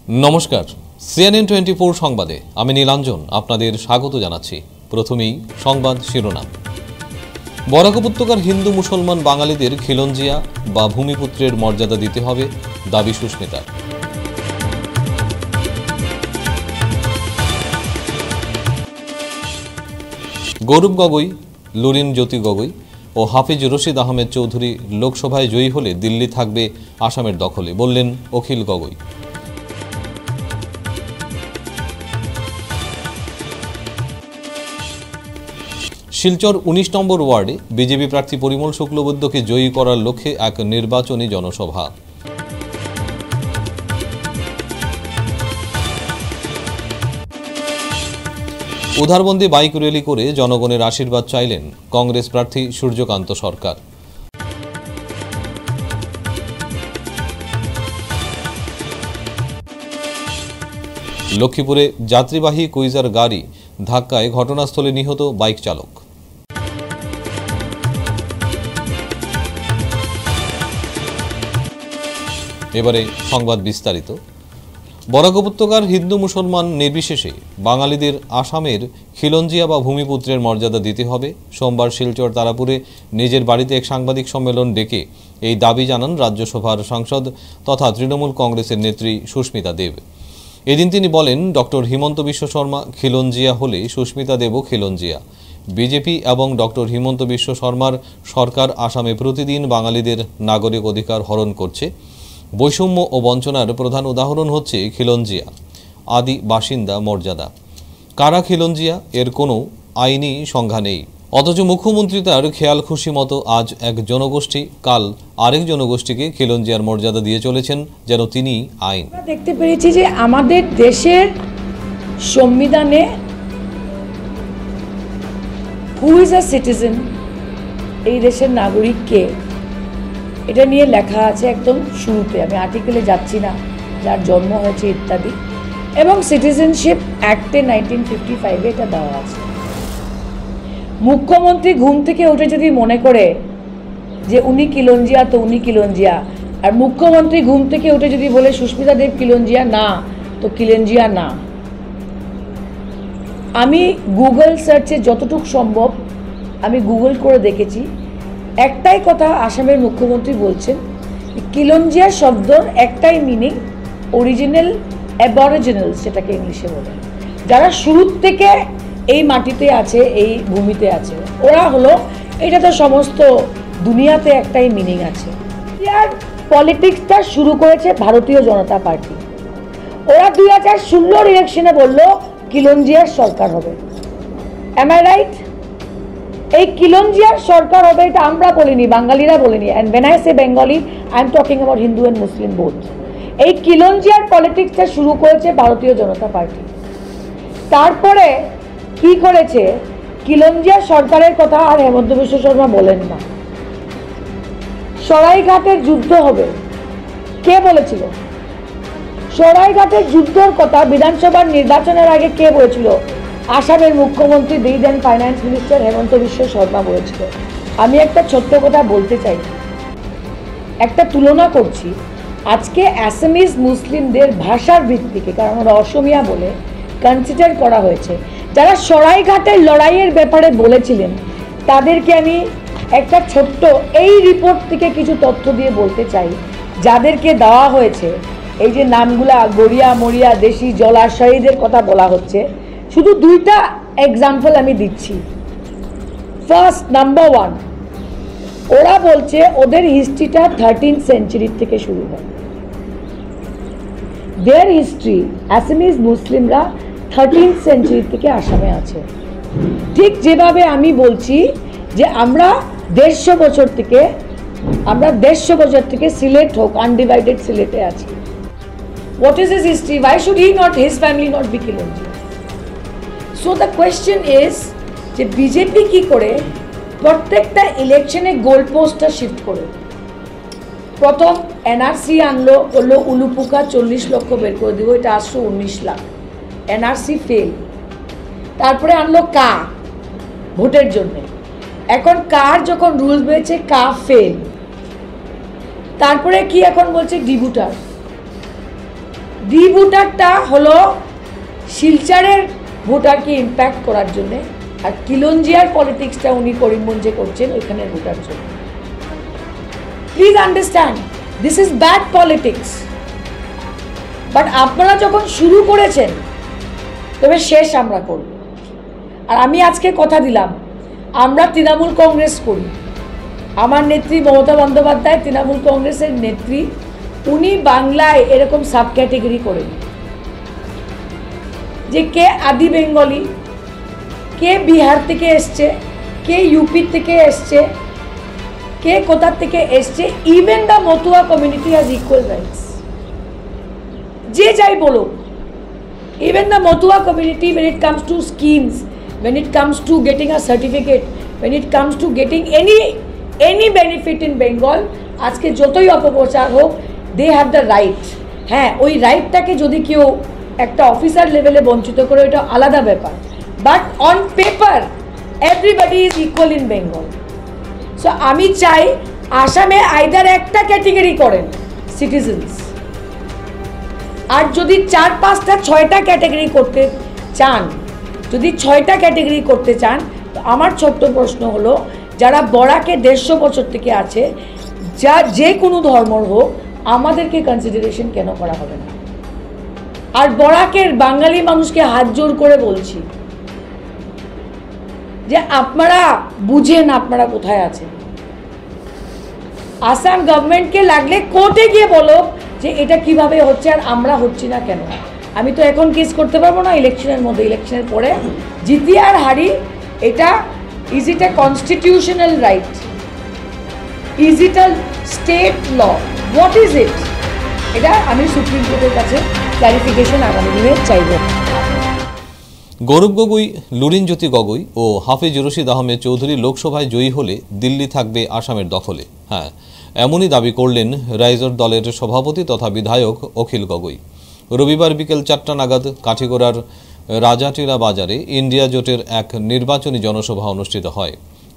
নমস্কার, সিএনএন 24 সংবাদে আমি নীলাঞ্জন আপনাদের স্বাগত জানাচ্ছি। প্রথমেই সংবাদ শিরোনাম। বরাক উপত্যকার হিন্দু মুসলমান বাঙালিদের খিলঞ্জিয়া বা ভূমিপুত্রের মর্যাদা দিতে হবে, দাবি সুস্মিতার। গৌরব গগৈ, লুরিন জ্যোতি গগৈ ও হাফিজ রশিদ আহমেদ চৌধুরী লোকসভায় জয়ী হলে দিল্লি থাকবে আসামের দখলে, বললেন অখিল গগৈ। শিলচর 19 নম্বর ওয়ার্ডে বিজেপি প্রার্থী পরিমল শুক্লবৈদ্যকে জয়ী করার লক্ষ্যে এক নির্বাচনী জনসভা। উধারবন্দী বাইক র্যালি করে জনগণের আশীর্বাদ চাইলেন কংগ্রেস প্রার্থী সূর্যকান্ত সরকার। লক্ষ্মীপুরে যাত্রীবাহী কুইজার গাড়ি ধাক্কায় ঘটনাস্থলে নিহত বাইক চালক। এবারে সংবাদ বিস্তারিত। বরাক উপত্যকার হিন্দু মুসলমান নির্বিশেষে বাঙালিদের আসামের খিলঞ্জিয়া বা ভূমিপুত্রের মর্যাদা দিতে হবে। সোমবার শিলচর তারাপুরে নিজের বাড়িতে এক সাংবাদিক সম্মেলন ডেকে এই দাবি জানান রাজ্যসভার সাংসদ তথা তৃণমূল কংগ্রেসের নেত্রী সুস্মিতা দেব। এদিন তিনি বলেন, ডক্টর হিমন্ত বিশ্ব শর্মা খিলঞ্জিয়া হলে সুস্মিতা দেবও খিলঞ্জিয়া। বিজেপি এবং ডক্টর হিমন্ত বিশ্ব শর্মার সরকার আসামে প্রতিদিন বাঙালিদের নাগরিক অধিকার হরণ করছে। বৈষম্য ও বঞ্চনার প্রধান উদাহরণ হচ্ছে খিলঞ্জিয়া আদি বাসিন্দা মর্যাদা। কারা খিলঞ্জিয়া এর কোনো আইনি সংজ্ঞা নেই, অথচ মুখ্যমন্ত্রী তার খেয়াল খুশি মতো আজ এক জনগোষ্ঠী কাল আরেক জনগোষ্ঠীকে খিলঞ্জিয়ার মর্যাদা দিয়ে চলেছেন যেন তিনি আইন। দেখতে পেরেছি যে আমাদের দেশের সংবিধানে হু ইজ আ সিটিজেন, এই দেশের নাগরিককে, এটা নিয়ে লেখা আছে একদম শুরুতে। আমি আর্টিকেলে যাচ্ছি না, যার জন্ম হয়েছে ইত্যাদি, এবং সিটিজেনশিপ অ্যাক্টে 1955 এটা দেওয়া আছে। মুখ্যমন্ত্রী ঘুম থেকে উঠে যদি মনে করে যে উনি খিলঞ্জিয়া তো উনি খিলঞ্জিয়া, আর মুখ্যমন্ত্রী ঘুম থেকে উঠে যদি বলে সুস্মিতা দেব খিলঞ্জিয়া না তো খিলঞ্জিয়া না। আমি গুগল সার্চে যতটুকু সম্ভব আমি গুগল করে দেখেছি, একটাই কথা আসামের মুখ্যমন্ত্রী বলছেন, খিলঞ্জিয়া শব্দর একটাই মিনিং অরিজিনাল অ্যাবরিজিনাল, সেটাকে ইংলিশে বলে, যারা শুরুর থেকে এই মাটিতে আছে, এই ভূমিতে আছে, ওরা হলো, এটা তো সমস্ত দুনিয়াতে একটাই মিনিং আছে। আর পলিটিক্সটা শুরু করেছে ভারতীয় জনতা পার্টি। ওরা 2016 ইলেকশনে বললো খিলঞ্জিয়ার সরকার হবে। Am I right? এই খিলঞ্জিয়ার সরকার হবে এটা আমরা বলিনি, বাঙালিরা বলিনি। And when I say Bengali, I am talking about Hindu and Muslim both. এই খিলঞ্জিয়ার পলিটিক্সটা শুরু করেছে ভারতীয় জনতা পার্টি। তারপরে কি করেছে, খিলঞ্জিয়া সরকারের কথা আর হেমন্ত বিশ্ব শর্মা বলেন না। সরাইঘাটের যুদ্ধ হবে, কে বলেছিল? সরাইঘাটের যুদ্ধের কথা বিধানসভার নির্বাচনের আগে কে বলেছিল? আসামের মুখ্যমন্ত্রী দিদ অ্যান্ড ফাইন্যান্স মিনিস্টার হেমন্ত বিশ্ব শর্মা বলেছিল। আমি একটা ছোট্ট কথা বলতে চাই, একটা তুলনা করছি। আজকে অ্যাসামিজ মুসলিমদের ভাষার ভিত্তিকে, কারণ ওরা অসমিয়া বলে কনসিডার করা হয়েছে, যারা সরাইঘাটের লড়াইয়ের ব্যাপারে বলেছিলেন তাদেরকে আমি একটা ছোট্ট এই রিপোর্ট থেকে কিছু তথ্য দিয়ে বলতে চাই। যাদেরকে দেওয়া হয়েছে এই যে নামগুলা, গড়িয়া মরিয়া দেশি জলাশয়ীদের কথা বলা হচ্ছে, শুধু দুইটা এক্সাম্পল আমি দিচ্ছি। ফার্স্ট, নাম্বার 1, ওরা বলছে ওদের হিস্ট্রিটা 13th সেঞ্চুরি থেকে শুরু হয়। দেয়ার হিস্ট্রি, অ্যাসামিজ মুসলিমরা 13th সেঞ্চুরি থেকে আসামে আছে। ঠিক যেভাবে আমি বলছি যে আমরা 150 বছর থেকে সিলেট হোক, আনডিভাইডেড সিলেটে আছি। What is his history? Why should he not, his family not be খিলঞ্জিয়া? সো দ্য কোয়েশ্চেন ইজ যে বিজেপি কি করে প্রত্যেকটা ইলেকশনে গোল পোস্টটা শিফট করে। প্রথম এনআরসি আনলো, বললো উলুপুকা 40 লক্ষ বের করে দেবো, এটা আসলো 19 লাখ, এনআরসি ফেল। তারপরে আনলো কা ভোটের জন্যে, এখন কার যখন রুলস বেড়েছে কা ফেল। তারপরে কি এখন বলছে ডিবুটার, ডি ভোটারটা হলো শিলচরের ভোটারকে ইম্প্যাক্ট করার জন্যে, আর কিলঞ্জিয়ার পলিটিক্সটা উনি করিমগঞ্জে করছেন ওইখানের ভোটার জন্য। Please understand, this is bad politics. But আপনারা যখন শুরু করেছেন তবে শেষ আমরা করব। আর আমি আজকে কথা দিলাম, আমরা তৃণমূল কংগ্রেস করি, আমার নেত্রী মমতা বন্দ্যোপাধ্যায় তৃণমূল কংগ্রেসের নেত্রী, উনি বাংলায় এরকম সাব ক্যাটেগরি করেন যে কে আদি বেঙ্গলি, কে বিহার থেকে এসছে, কে ইউপি থেকে এসছে, কে কোথা থেকে এসছে। Even the Matua community has equal rights. যে যাই বলো, even the Motua community, when it comes to schemes, when it comes to getting a certificate, when it comes to getting any benefit in Bengal, আজকে যতই অপপ্রচার হোক, they have the right। হ্যাঁ, ওই রাইটটাকে যদি কেউ একটা অফিসার লেভেলে বঞ্চিত করে, ওইটা আলাদা ব্যাপার, but on paper everybody is equal in Bengal. So আমি চাই আসামে আইদার একটা ক্যাটেগরি করেন সিটিজেন্স, আর যদি 4, 5টা 6টা ক্যাটেগরি করতে চান, যদি 6টা ক্যাটেগরি করতে চান, তো আমার ছোট্ট প্রশ্ন হলো, যারা বরাকে 150 বছর থেকে আছে, যা যে কোনো ধর্মর হোক, আমাদেরকে কনসিডারেশন কেন করা হবে না? আর বরাকের বাঙালি মানুষকে হাত জোর করে বলছি যে আপনারা বুঝেন আপনারা কোথায় আছেন। আসাম গভর্নমেন্টকে লাগলে কোর্টে গিয়ে বলো যে এটা কিভাবে হচ্ছে আর আমরা হচ্ছি না কেন। আমি তো এখন কেস করতে পারবো না ইলেকশনের মধ্যে, ইলেকশনের পরে জিতি আর হারি, এটা is it a constitutional right, is it a state law, what is it? এটা আমি সুপ্রিম কোর্টের কাছে ক্লারিফিকেশন আগামী দিনে চাইব। গৌরব গগৈ, লুরিনজ্যোতি গগৈ ও হাফিজ রশিদ আহমেদ চৌধুরী লোকসভায় জয়ী হলে দিল্লি থাকবে আসামের দখলে। হ্যাঁ, এমনই দাবি করলেন রাইজর দলের সভাপতি তথা বিধায়ক অখিল গগৈ। রবিবার বিকেল 4টা নাগাদ কাঠিগড়ার রাজাটিরা বাজারে ইন্ডিয়া জোটের এক নির্বাচনী জনসভা অনুষ্ঠিত হয়।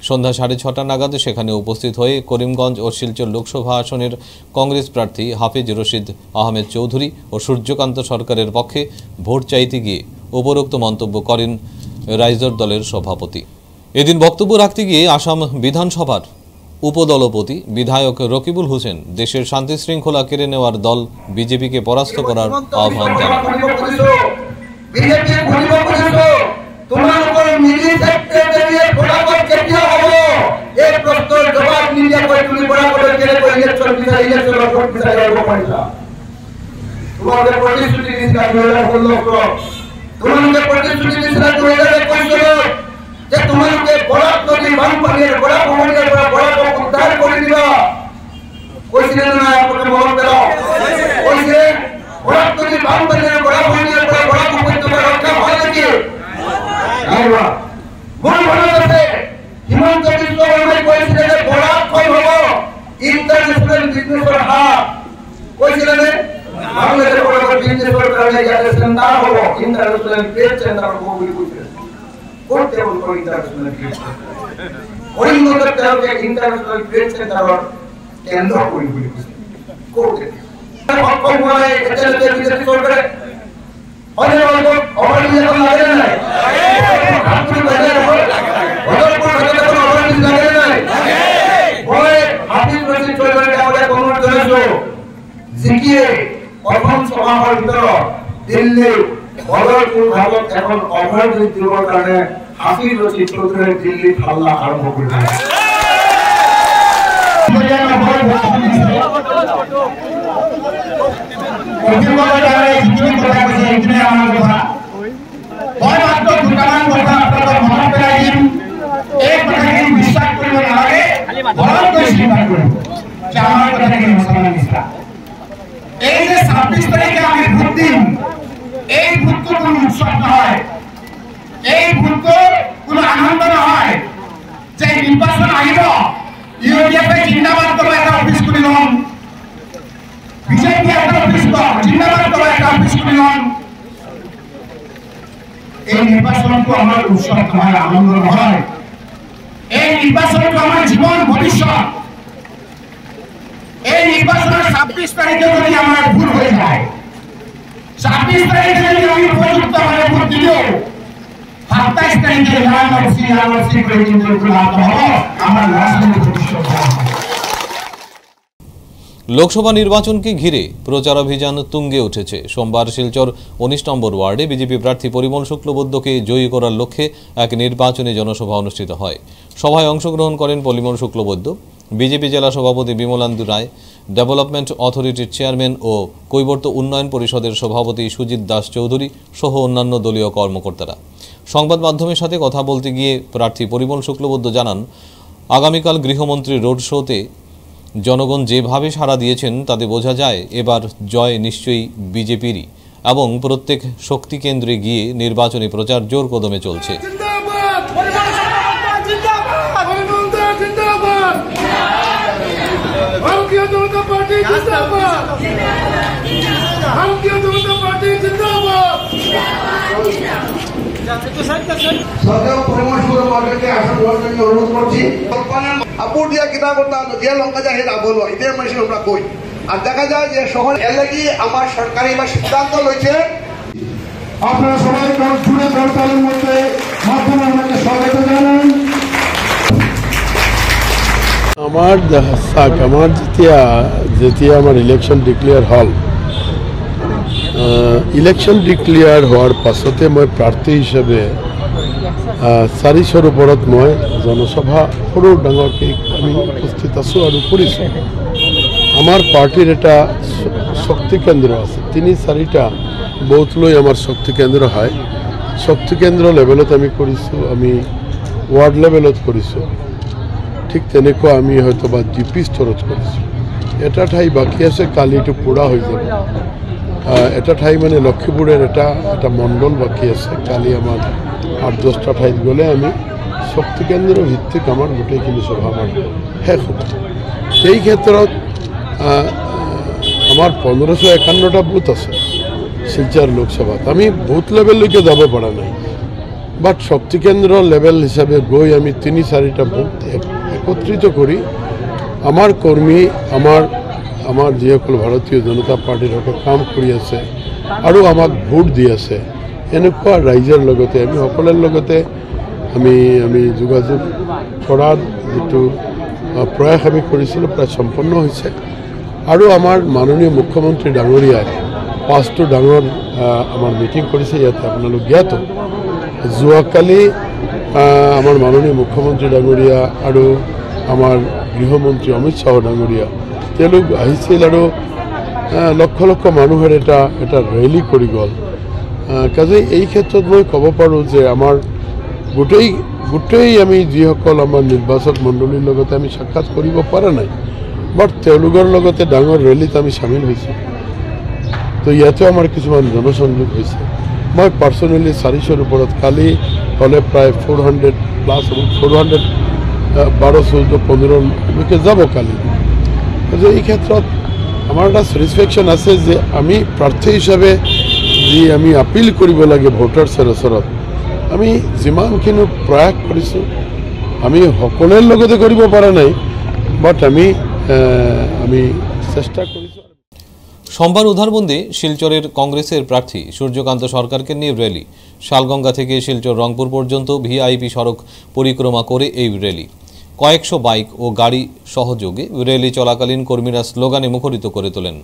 সন্ধ্যা 6:30 নাগাদ সেখানে উপস্থিত হয়ে করিমগঞ্জ ও শিলচর লোকসভা আসনের কংগ্রেস প্রার্থী হাফিজ রশিদ আহমেদ চৌধুরী ও সূর্যকান্ত সরকারের পক্ষে ভোট চাইতে গিয়ে উপরোক্ত মন্তব্য করেন রাইজর দলের সভাপতি। এদিন বক্তব্য রাখতে গিয়ে আসাম বিধানসভার উপদলপতি বিধায়ক রকিবুল হোসেন দেশের শান্তি শৃঙ্খলা কেড়ে নেওয়ার দল বিজেপিকে পরাস্ত করার আহ্বান জানান। তোমাদের প্রতিশ্রুতি দিয়েছিল 2021 যে তোমাদেরকে বরাক নদী বানপানির বরাক ভূমির বরাক উদ্ধার করে দিবা। কইছিলেন না আপনারা মনে পেলাও? কইছিলেন বরাক নদী বানপানির বরাক ভূমির বরাক উপত্যকা রক্ষা হয় নাকি? আইবা মনে মনে আছে হিমন্ত বিশ্ব শর্মা কইছিলেন যে বরাক কই হবো ইন্টারন্যাশনাল বিজনেসের হাব। কইছিলেন বাংলাদেশের বড় বড় বিজনেস করতে গেলে সেন্টার হবো ইন্টারন্যাশনাল ট্রেড সেন্টার হবো বলে কইছিলেন। করতে বলবো ইন্টারন্যাশনাল ট্রেড সেন্টার করিমগঞ্জের তেরোকে ইন্টারন্যাশনাল ট্রেড সেন্টার কেন্দ্র করি বলে কইছিলেন। করতে অক্ষম হয় এজেন্টে বিজনেস করে অনেক অনেক অবহেলা এখন লাগে না আপনি বাজার বদলপুর বাজারে কোনো অবহেলা লাগে না ওই হাফিজ রশিদ চৌধুরী আমাদের কমিউনিটি জনসো জিকিয়ে প্রথম সভার ভিতর দিল্লি বদলপুর ভারত এখন অবহেলা দিবার কারণে হাফিজ রশিদ চৌধুরী দিল্লি হাল্লা আরম্ভ করে এই যে 26 তারিখে আমি ভোট দিন, এই ভোট তো কোনো উৎসব নয়, এই ভোট তো কোনো আনন্দ নয় যে নির্বাচন আহিব ইউডিএফে জিন্দাবাদ করবো একটা অফিস খুলি লম, বিজেপি একটা অফিস জিন্দাবাদ করবো একটা অফিস খুলি লম। এই নির্বাচনটো আমার উৎসব নয়, আনন্দ নয়। এই নির্বাচনটো আমার জীবন ভবিষ্যৎ। এই নির্বাচনের 26 তারিখে যদি আমার ভুল হয়ে যায় 26 তারিখে যদি আমি উপযুক্তভাবে ভোট দিলেও 27 তারিখে রাজনৈতিক করে কিন্তু লাভ হবে আমার রাজনৈতিক ভবিষ্যৎ। লোকসভা নির্বাচনকে ঘিরে প্রচারাভিযান তুঙ্গে উঠেছে। সোমবার শিলচর 19 নম্বর ওয়ার্ডে বিজেপি প্রার্থী পরিমল শুক্লবৈদ্যকে জয়ী করার লক্ষ্যে এক নির্বাচনী জনসভা অনুষ্ঠিত হয়। সভায় অংশগ্রহণ করেন পরিমল শুক্লবৈদ্য, বিজেপি জেলা সভাপতি বিমলান্দু রায়, ডেভেলপমেন্ট অথরিটির চেয়ারম্যান ও কৈবর্ত উন্নয়ন পরিষদের সভাপতি সুজিত দাস চৌধুরী সহ অন্যান্য দলীয় কর্মকর্তারা। সংবাদ মাধ্যমের সাথে কথা বলতে গিয়ে প্রার্থী পরিমল শুক্লবৈদ্য জানান, আগামীকাল গৃহমন্ত্রীর রোড শোতে জনগণ যেভাবে সাড়া দিয়েছেন তাতে বোঝা যায় এবার জয় নিশ্চয়ই বিজেপিরই এবং প্রত্যেক শক্তি কেন্দ্রে গিয়ে নির্বাচনী প্রচার জোর কদমে চলছে। অনুরোধ করছি আপুর দিয়া কিনা করতাম দিয়া লঙ্কা যা হেটা বলো এটাই মানুষ আমরা কই। আর দেখা যায় যে শহর এলাকি আমার সরকারি বা সিদ্ধান্ত লইছে। আপনারা সবাই জুড়ে দরকারের মধ্যে মাধ্যমে আমাকে স্বাগত জানান। আমার যেতিয়া আমার ইলেকশন ডিক্লেয়ার হল, ইলেকশন ডিক্লেয়ার হওয়ার পাছতে মই প্ৰাৰ্থী হিচাপে 400ৰ ওপৰত মই জনসভা সৰু ডাঙৰকে আমি উপস্থিত আছোঁ আৰু কৰিছোঁ। আমাৰ পাৰ্টিৰ এটা শক্তি কেন্দ্ৰ আছে, 3-4টা বুথ লৈ আমাৰ শক্তি কেন্দ্ৰ হয়। শক্তি কেন্দ্ৰ লেভেলত আমি কৰিছোঁ, আমি ৱাৰ্ড লেভেলত কৰিছোঁ, ঠিক তেনেকুৱা আমি হয়তো বা জিপি স্তৰত কৰিছোঁ। এটা ঠাই বাকী আছে, কালি এইটো পূৰা হৈ যাব। এটা ঠাই মানে লক্ষীপুরের এটা মণ্ডল বাকি আছে, কালি আমার 8-10টা ঠাইত গ'লে আমি শক্তি কেন্দ্র ভিত্তিক আমার গোটেইখিনি সভা আমার শেষ হ'ব। সেই ক্ষেত্ৰত আমার 1551টা বুথ আছে শিলচর লোকসভাত, আমি বুথ লেভেললৈকে যাব পৰা নাই। বাট শক্তি কেন্দ্র লেভেল হিসাবে গৈ আমি 3-4টা বুথ একত্রিত কৰি আমার কর্মী আমার যিসকল ভাৰতীয় জনতা পাৰ্টিৰ হকে কাম কৰি আছে আৰু আমাক ভোট দি আছে, এনেকুৱা ৰাইজৰ লগতে আমি সকলোৰ লগতে আমি যোগাযোগ কৰাৰ যিটো প্ৰয়াস আমি কৰিছিলোঁ প্ৰায় সম্পন্ন হৈছে। আৰু আমাৰ মাননীয় মুখ্যমন্ত্ৰী ডাঙৰীয়াই 5টো ডাঙৰ আমাৰ মিটিং কৰিছে ইয়াতে, আপোনালোক জ্ঞাত। যোৱাকালি আমাৰ মাননীয় মুখ্যমন্ত্ৰী ডাঙৰীয়া আৰু আমাৰ গৃহমন্ত্ৰী অমিত শ্বাহ ডাঙৰীয়া তেওঁলোক আহিছিল আৰু লক্ষ লক্ষ মানুহৰ এটা ৰেলী কৰি গ'ল। কাজে এই ক্ষেত্ৰত মই ক'ব পাৰোঁ যে আমাৰ গোটেই আমি যিসকল আমাৰ নিৰ্বাচক মণ্ডলীৰ লগতে আমি সাক্ষাৎ কৰিব পৰা নাই, বাট তেওঁলোকৰ লগতে ডাঙৰ ৰেলীত আমি চামিল হৈছোঁ। তো ইয়াতো আমাৰ কিছুমান জনসংযোগ হৈছে। মই পাৰ্চনেলি 400ৰ ওপৰত, কালি হ'লে প্ৰায় 400 প্লাছ হ'ব, 400 12, 14, 15লৈকে যাব কালি। যে এই ক্ষেত্ৰত আমাৰ এটা ছেটিছফেকশ্যন আছে যে আমি প্ৰাৰ্থী হিচাপে যি আমি আপিল কৰিব লাগে ভোটাৰ্ছৰ ওচৰত, আমি যিমানখিনি প্ৰয়াস কৰিছোঁ, আমি সকলোৰে লগতে কৰিব পৰা নাই, বাট আমি চেষ্টা কৰিছোঁ। সোমবার উধারবন্দে শিলচরের কংগ্রেসের প্রার্থী সূর্যকান্ত সরকারকে নিয়ে র্যালি। শালগঙ্গা থেকে শিলচর রংপুর পর্যন্ত ভিআইপি সড়ক পরিক্রমা করে এই র্যালি। কয়েকশো বাইক ও গাড়ি সহযোগে র্যালি চলাকালীন কর্মীরা স্লোগানে মুখরিত করে তোলেন।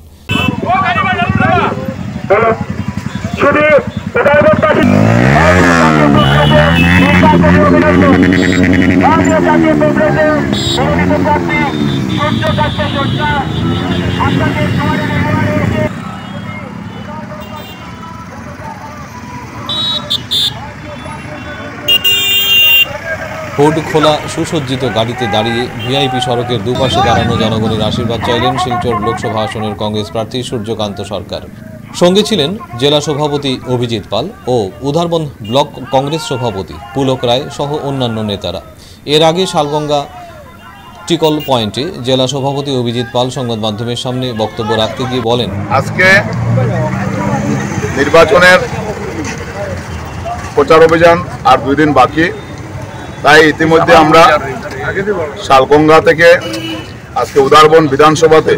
হুড খোলা সুসজ্জিত গাড়িতে দাঁড়িয়ে ভিআইপি সড়কের দুপাশে দাঁড়ানো জনগণের আশীর্বাদ চাইলেন শিলচর লোকসভা আসনের কংগ্রেস প্রার্থী সূর্যকান্ত সরকার। সঙ্গে ছিলেন জেলা সভাপতি অভিজিৎ পাল ও উধারবন্দ ব্লক কংগ্রেস সভাপতি পুলক রায় সহ অন্যান্য নেতারা। এর আগে শালগঙ্গা টিকল পয়েন্টে জেলা সভাপতি অভিজিৎ পাল সংবাদ মাধ্যমের সামনে বক্তব্য রাখতে গিয়ে বলেন, আজকে নির্বাচনের প্রচার অভিযান আর 2 দিন বাকি, তাই ইতিমধ্যে আমরা শালগঙ্গা থেকে আজকে উধারবন্দ বিধানসভাতে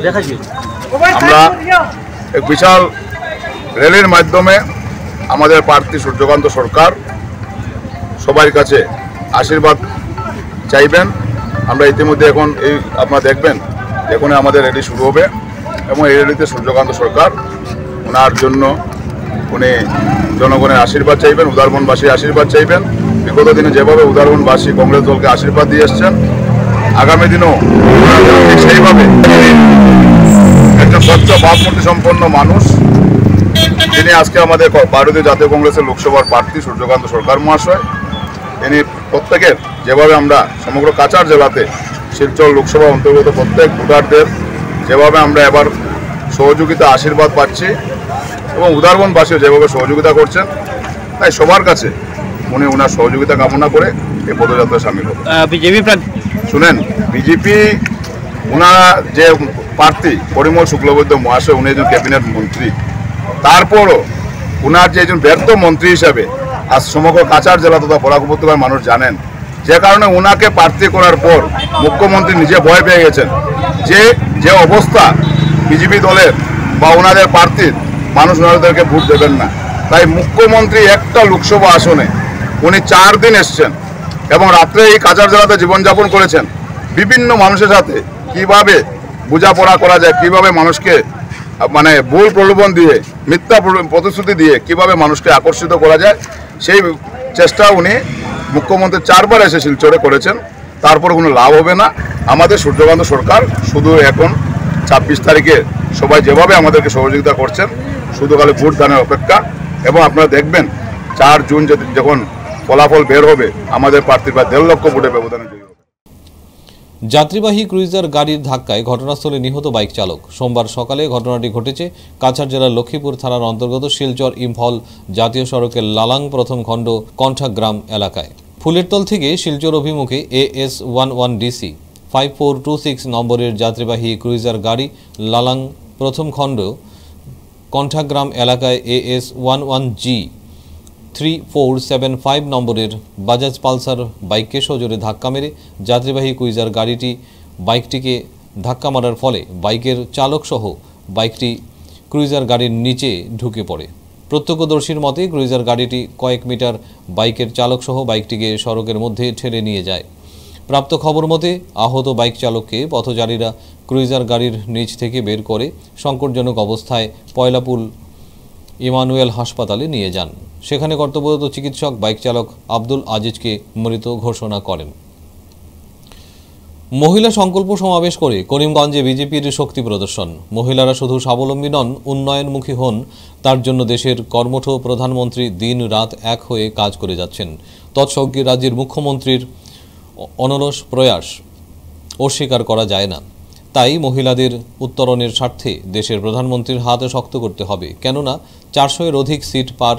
আমরা এক বিশাল র্যালির মাধ্যমে আমাদের প্রার্থী সূর্যকান্ত সরকার সবার কাছে আশীর্বাদ চাইবেন। আমরা ইতিমধ্যে এখন এই আপনারা দেখবেন এখন আমাদের র্যালি শুরু হবে এবং এই র্যালিতে সূর্যকান্ত সরকার ওনার জন্য উনি জনগণের আশীর্বাদ চাইবেন, উদারবনবাসীর আশীর্বাদ চাইবেন। বিগত দিনে যেভাবে উদারবনবাসী কংগ্রেস দলকে আশীর্বাদ দিয়ে এসছেন, আগামী দিনেও সেইভাবে একজন স্বচ্ছ ভাবমূর্তি সম্পন্ন মানুষ যিনি আজকে আমাদের ভারতীয় জাতীয় কংগ্রেসের লোকসভার প্রার্থী সূর্যকান্ত সরকার মহাশয়, তিনি প্রত্যেকের যেভাবে আমরা সমগ্র কাছাড় জেলাতে শিলচর লোকসভা অন্তর্গত প্রত্যেক ভোটারদের যেভাবে আমরা এবার সহযোগিতা আশীর্বাদ পাচ্ছি এবং উদারবনবাসীও যেভাবে সহযোগিতা করছেন, তাই সবার কাছে উনি ওনার সহযোগিতা কামনা করে এই পদযাত্রায় সামিল হবে। বিজেপি শুনেন, বিজেপি ওনারা যে প্রার্থী পরিমল শুক্লবৈদ্য মহাশয়, উনি একজন ক্যাবিনেট মন্ত্রী, তারপরও ওনার যে একজন ব্যর্থ মন্ত্রী হিসাবে আজ সমগ্র কাছাড় জেলা তথা বরাক উপত্যকার মানুষ জানেন, যে কারণে ওনাকে প্রার্থী করার পর মুখ্যমন্ত্রী নিজে ভয় পেয়ে গেছেন যে অবস্থা বিজেপি দলের বা ওনাদের প্রার্থীর, মানুষ ওনাদেরকে ভোট দেবেন না। তাই মুখ্যমন্ত্রী একটা লোকসভা আসনে উনি 4 দিন এসছেন এবং রাত্রে এই কাছাড় জেলাতে জীবনযাপন করেছেন। বিভিন্ন মানুষের সাথে কিভাবে বোঝাপড়া করা যায়, কিভাবে মানুষকে মানে ভুল প্রলোভন দিয়ে, মিথ্যা প্রতিশ্রুতি দিয়ে কিভাবে মানুষকে আকর্ষিত করা যায়, সেই চেষ্টা উনি মুখ্যমন্ত্রী 4 বার এসে শিলচরে করেছেন। তারপর কোনো লাভ হবে না। আমাদের সূর্যকান্ত সরকার শুধু এখন 26 তারিখে সবাই যেভাবে আমাদেরকে সহযোগিতা করছেন, শুধু খালি ভোট দানের অপেক্ষা। এবং আপনারা দেখবেন 4 জুন যখন ফলাফল বের হবে, আমাদের প্রার্থীর প্রায় 1.5 লক্ষ ভোটে ব্যবধানে জয়ী হবে। যাত্রীবাহী ক্রুইজার গাড়ির ধাক্কায় ঘটনাস্থলে নিহত বাইক চালক। সোমবার সকালে ঘটনাটি ঘটেছে কাছাড় জেলার লক্ষ্মীপুর থানার অন্তর্গত শিলচর ইম্ফল জাতীয় সড়কের লালাং প্রথম খণ্ড কণ্ঠাগ্রাম এলাকায়। ফুলেরতল থেকে শিলচর অভিমুখে AS11DC 5426 নম্বরের যাত্রীবাহী ক্রুইজার গাড়ি লালাং প্রথম খণ্ড কণ্ঠাগ্রাম এলাকায় AS11G 3475 নম্বরের বাজাজ পালসার বাইককে সজোরে ধাক্কা মেরে যাত্রীবাহী ক্রুইজার গাড়িটি বাইকটিকে ধাক্কা মারার ফলে বাইকের চালকসহ বাইকটি ক্রুইজার গাড়ির নিচে ঢুকে পড়ে। প্রত্যক্ষদর্শীর মতে ক্রুইজার গাড়িটি কয়েক মিটার বাইকের চালকসহ বাইকটিকে সড়কের মধ্যে ঠেলে নিয়ে যায়। প্রাপ্ত খবর মতে আহত বাইক চালককে পথচারীরা ক্রুইজার গাড়ির নিচ থেকে বের করে সংকটজনক অবস্থায় পয়লাপুল ইমানুয়েল হাসপাতালে নিয়ে যান। সেখানে কর্তব্যরত চিকিৎসক বাইক চালক আব্দুল আজিজকে মৃত ঘোষণা করেন। মহিলা সংকল্প সমাবেশ করে করিমগঞ্জে বিজেপির শক্তি প্রদর্শন। মহিলারা শুধু স্বাবলম্বী নন, উন্নয়নমুখী হন, তার জন্য দেশের কর্মঠ প্রধানমন্ত্রী দিন রাত এক হয়ে কাজ করে যাচ্ছেন। তৎসঙ্গে রাজ্যের মুখ্যমন্ত্রীর অনলস প্রয়াস অস্বীকার করা যায় না। তাই মহিলাদের উত্তরণের স্বার্থে দেশের প্রধানমন্ত্রীর হাত শক্ত করতে হবে। কেননা 400-এর অধিক সিট পার